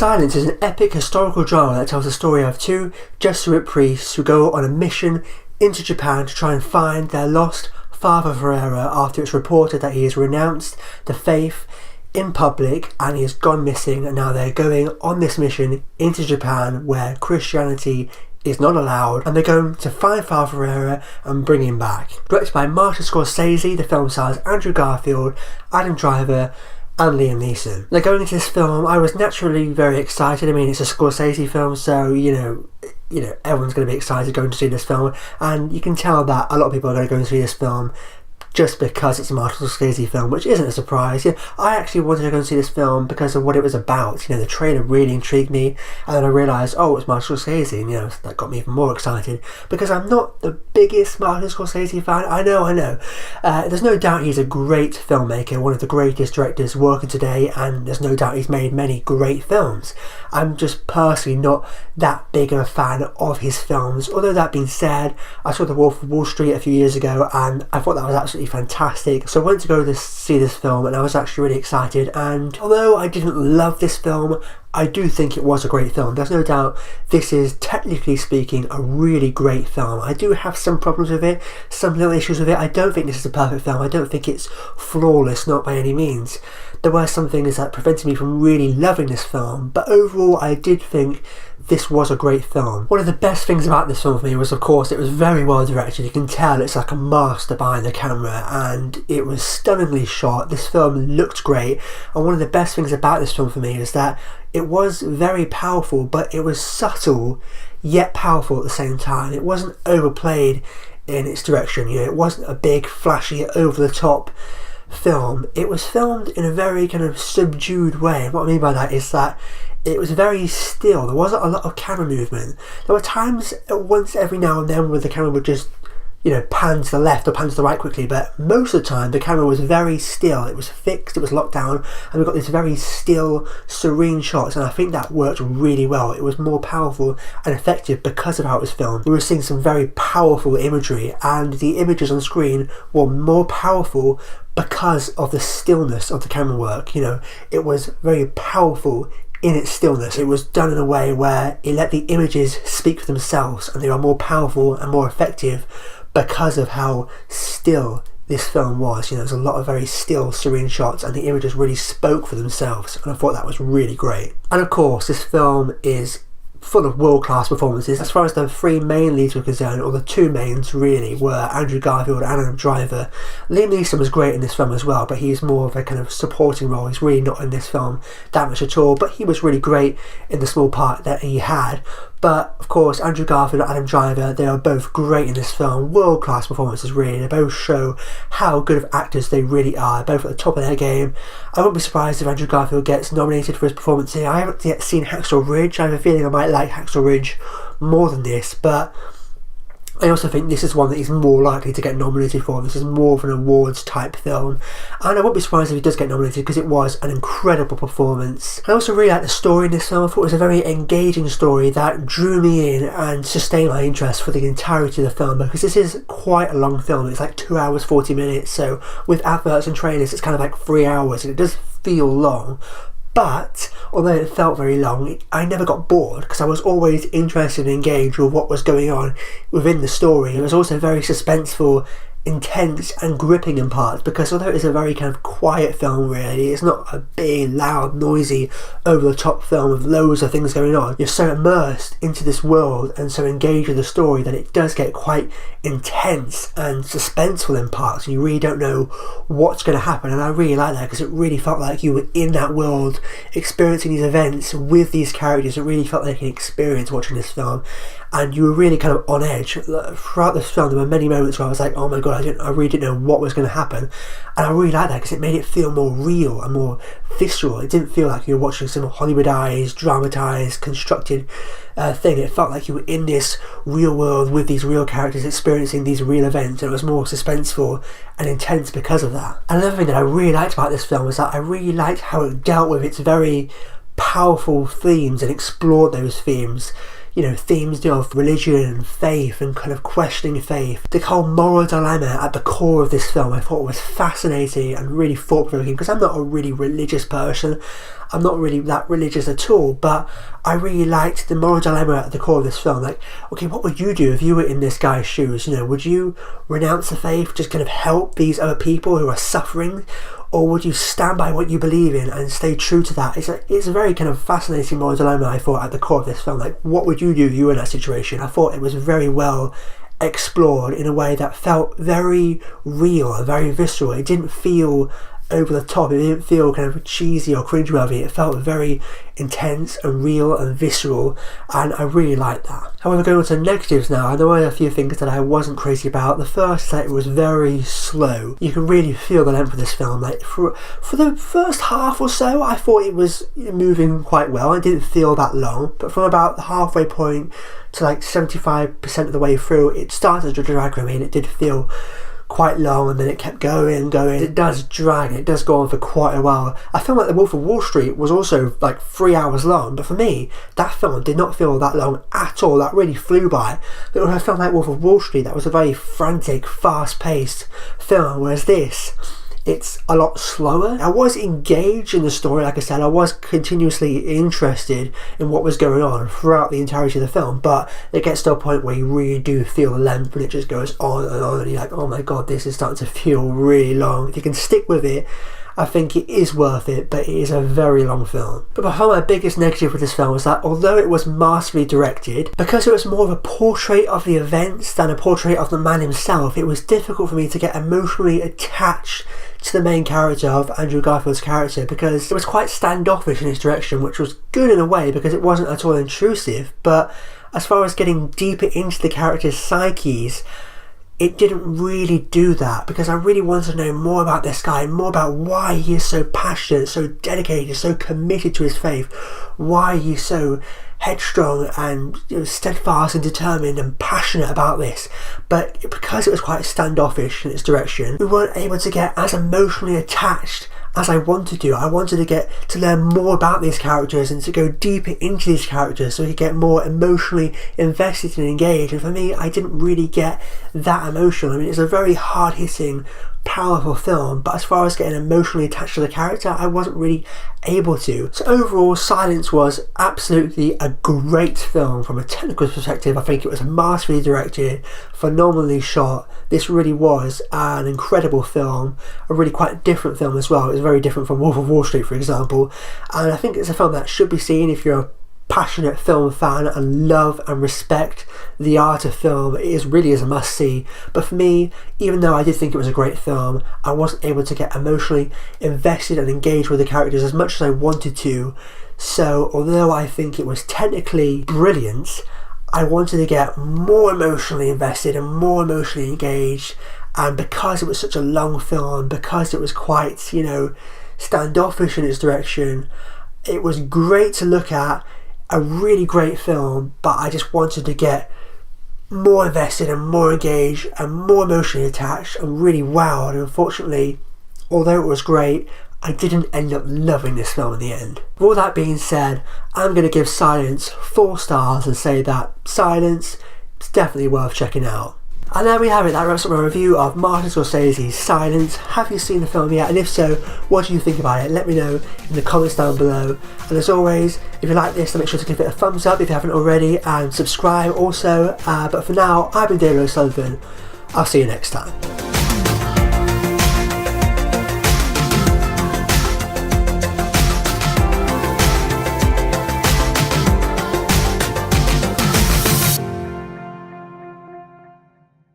Silence is an epic historical drama that tells the story of two Jesuit priests who go on a mission into Japan to try and find their lost Father Ferreira after it's reported that he has renounced the faith in public and he has gone missing, and now they're going on this mission into Japan where Christianity is not allowed, and they're going to find Father Ferreira and bring him back. Directed by Martin Scorsese, the film stars Andrew Garfield, Adam Driver and Liam Neeson. Now, going into this film, I was naturally very excited. I mean, it's a Scorsese film, so you know everyone's going to be excited going to see this film, and you can tell that a lot of people are going to go and see this film just because it's a Martin Scorsese film, which isn't a surprise. I actually wanted to go and see this film because of what it was about. The trailer really intrigued me, and then I realised, oh, it's Martin Scorsese, and that got me even more excited, because I'm not the biggest Martin Scorsese fan. I know. There's no doubt he's a great filmmaker, one of the greatest directors working today, and there's no doubt he's made many great films. I'm just personally not that big of a fan of his films. Although that being said, I saw The Wolf of Wall Street a few years ago, and I thought that was absolutely fantastic. So I went to go to see this film, and I was actually really excited. And although I didn't love this film, I do think it was a great film. There's no doubt this is, technically speaking, a really great film. I do have some problems with it, some little issues with it. I don't think this is a perfect film. I don't think it's flawless, not by any means. There were some things that prevented me from really loving this film, but overall I did think this was a great film. One of the best things about this film for me was, of course, it was very well directed. You can tell it's like a master behind the camera, and it was stunningly shot. This film looked great, and one of the best things about this film for me is that it was very powerful, but it was subtle yet powerful at the same time. It wasn't overplayed in its direction. It wasn't a big, flashy, over-the-top film. It was filmed in a very kind of subdued way. And what I mean by that is that it was very still. There wasn't a lot of camera movement. There were times, once every now and then, where the camera would just pan to the left or pan to the right quickly, but most of the time the camera was very still. It was fixed, it was locked down, and we got these very still, serene shots, and I think that worked really well. It was more powerful and effective because of how it was filmed. We were seeing some very powerful imagery, and the images on screen were more powerful because of the stillness of the camera work. It was very powerful in its stillness. It was done in a way where it let the images speak for themselves, and they are more powerful and more effective because of how still this film was. There's a lot of very still, serene shots, and the images really spoke for themselves, and I thought that was really great. And of course, this film is full of world-class performances. As far as the three main leads were concerned, or the two mains really, were Andrew Garfield and Adam Driver. Liam Neeson was great in this film as well, but he's more of a kind of supporting role. He's really not in this film that much at all, but he was really great in the small part that he had. But of course, Andrew Garfield and Adam Driver, they are both great in this film. World-class performances, really. They both show how good of actors they really are, both at the top of their game. I wouldn't be surprised if Andrew Garfield gets nominated for his performance here. I haven't yet seen Hacksaw Ridge. I have a feeling I might like Hacksaw Ridge more than this, but I also think this is one that he's more likely to get nominated for. This is more of an awards type film, and I won't be surprised if he does get nominated, because it was an incredible performance. I also really like the story in this film. I thought it was a very engaging story that drew me in and sustained my interest for the entirety of the film, because this is quite a long film. It's like 2 hours 40 minutes, so with adverts and trailers it's kind of like 3 hours, and it does feel long. But although it felt very long, I never got bored, because I was always interested and engaged with what was going on within the story. It was also very suspenseful, intense and gripping in parts, because although it's a very kind of quiet film really, it's not a big, loud, noisy, over-the-top film with loads of things going on. You're so immersed into this world and so engaged with the story that it does get quite intense and suspenseful in parts, and you really don't know what's going to happen. And I really like that, because it really felt like you were in that world, experiencing these events with these characters. It really felt like an experience watching this film, and you were really kind of on edge. Throughout this film there were many moments where I was like, oh my god, I really didn't know what was going to happen, and I really like that, because it made it feel more real and more visceral. It didn't feel like you were watching some Hollywoodized, dramatised, constructed thing. It felt like you were in this real world with these real characters experiencing these real events, and it was more suspenseful and intense because of that. And another thing that I really liked about this film was that I really liked how it dealt with its very powerful themes and explored those themes. themes of religion and faith and kind of questioning faith. The whole moral dilemma at the core of this film I thought was fascinating and really thought-provoking, because I'm not a really religious person. I'm not really that religious at all, but I really liked the moral dilemma at the core of this film. Like, okay, what would you do if you were in this guy's shoes? Would you renounce the faith, just kind of help these other people who are suffering? Or would you stand by what you believe in and stay true to that? It's a very kind of fascinating moral dilemma, I thought, at the core of this film. Like, what would you do if you were in that situation? I thought it was very well explored in a way that felt very real and very visceral. It didn't feel over the top. It didn't feel kind of cheesy or cringeworthy. It felt very intense and real and visceral, and I really liked that. However, going on to negatives now, there were a few things that I wasn't crazy about. The first, that it was very slow. You can really feel the length of this film. Like, for the first half or so, I thought it was moving quite well. It didn't feel that long, but from about the halfway point to like 75% of the way through, it started to drag me, and it did feel quite long, and then it kept going. It does drag, it does go on for quite a while. I feel like The Wolf of Wall Street was also like 3 hours long, but for me, that film did not feel that long at all. That really flew by. But when I felt like Wolf of Wall Street, that was a very frantic, fast-paced film, whereas this, it's a lot slower. I was engaged in the story, like I said. I was continuously interested in what was going on throughout the entirety of the film, but it gets to a point where you really do feel the length, and it just goes on, and you're like, oh my god, this is starting to feel really long. If you can stick with it, I think it is worth it, but it is a very long film. But by far my biggest negative with this film was that although it was masterfully directed, because it was more of a portrait of the events than a portrait of the man himself, it was difficult for me to get emotionally attached to the main character of Andrew Garfield's character, because it was quite standoffish in its direction, which was good in a way because it wasn't at all intrusive, but as far as getting deeper into the characters' psyches, it didn't really do that, because I really wanted to know more about this guy, more about why he is so passionate, so dedicated, so committed to his faith, why he's so headstrong and steadfast and determined and passionate about this. But because it was quite standoffish in its direction, we weren't able to get as emotionally attached as I wanted to. I wanted to get to learn more about these characters and to go deeper into these characters so we could get more emotionally invested and engaged. And for me, I didn't really get that emotional. I mean, it's a very hard-hitting, powerful film, but as far as getting emotionally attached to the character, I wasn't really able to. So overall, Silence was absolutely a great film from a technical perspective. I think it was masterfully directed, phenomenally shot. This really was an incredible film, a really quite different film as well. It was very different from Wolf of Wall Street, for example, and I think it's a film that should be seen if you're a passionate film fan and love and respect the art of film. It really is a must-see. But for me, even though I did think it was a great film, I wasn't able to get emotionally invested and engaged with the characters as much as I wanted to. So although I think it was technically brilliant, I wanted to get more emotionally invested and more emotionally engaged, and because it was such a long film, because it was quite, standoffish in its direction, it was great to look at, a really great film, but I just wanted to get more invested and more engaged and more emotionally attached and really wowed. And unfortunately, although it was great, I didn't end up loving this film in the end. With all that being said, I'm going to give Silence 4 stars and say that Silence is definitely worth checking out. And there we have it, that wraps up my review of Martin Scorsese's Silence. Have you seen the film yet? And if so, what do you think about it? Let me know in the comments down below. And as always, if you like this, then make sure to give it a thumbs up if you haven't already, and subscribe also. But for now, I've been David O'Sullivan. I'll see you next time.